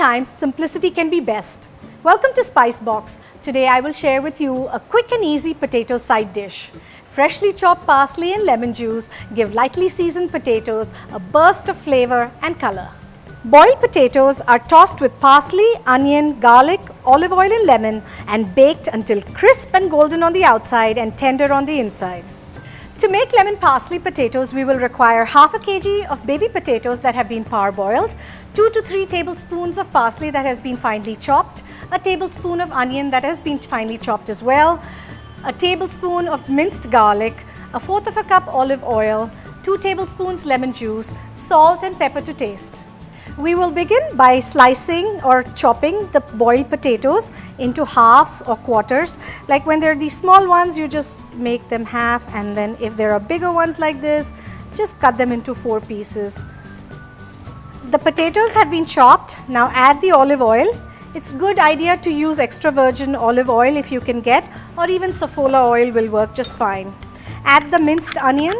Sometimes simplicity can be best. Welcome to Spice Box. Today I will share with you a quick and easy potato side dish. Freshly chopped parsley and lemon juice give lightly seasoned potatoes a burst of flavor and color. Boiled potatoes are tossed with parsley, onion, garlic, olive oil and lemon and baked until crisp and golden on the outside and tender on the inside. To make lemon parsley potatoes, we will require half a kg of baby potatoes that have been parboiled, 2 to 3 tablespoons of parsley that has been finely chopped, a tablespoon of onion that has been finely chopped as well, a tablespoon of minced garlic, a fourth of a cup olive oil, 2 tablespoons lemon juice, salt and pepper to taste. We will begin by slicing or chopping the boiled potatoes into halves or quarters. Like when they're these small ones, you just make them half, and then if there are bigger ones like this, just cut them into 4 pieces. The potatoes have been chopped. Now add the olive oil. It's a good idea to use extra virgin olive oil if you can get, or even Saffola oil will work just fine. Add the minced onion.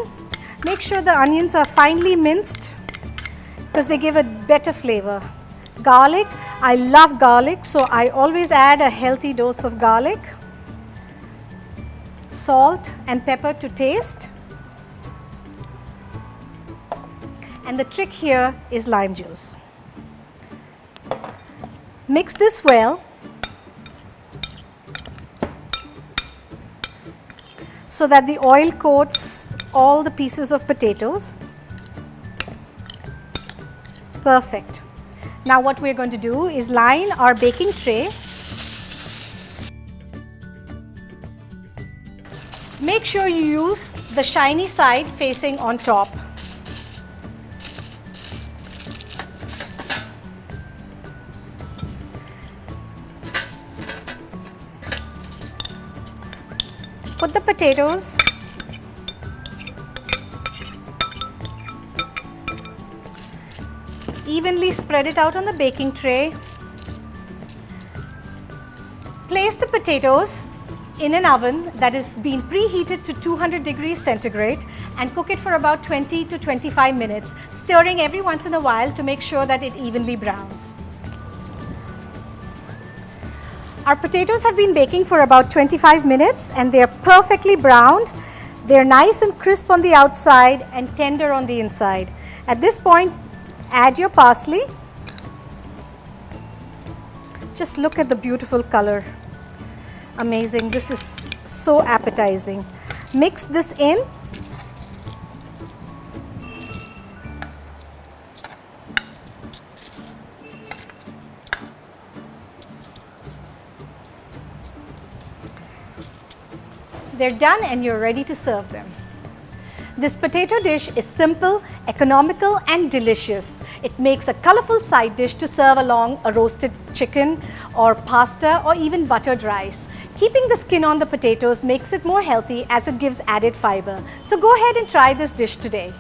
Make sure the onions are finely minced, because they give a better flavor. Garlic, I love garlic, so I always add a healthy dose of garlic. Salt and pepper to taste. And the trick here is lime juice. Mix this well so that the oil coats all the pieces of potatoes. Perfect. Now what we are going to do is line our baking tray. Make sure you use the shiny side facing on top. Put the potatoes evenly, spread it out on the baking tray. Place the potatoes in an oven that is being preheated to 200 degrees centigrade and cook it for about 20 to 25 minutes, stirring every once in a while to make sure that it evenly browns. Our potatoes have been baking for about 25 minutes and they are perfectly browned. They are nice and crisp on the outside and tender on the inside. At this point, add your parsley. Just look at the beautiful color. Amazing. This is so appetizing. Mix this in. They're done and you're ready to serve them. This potato dish is simple, economical and delicious. It makes a colorful side dish to serve along a roasted chicken or pasta or even buttered rice. Keeping the skin on the potatoes makes it more healthy as it gives added fiber. So go ahead and try this dish today.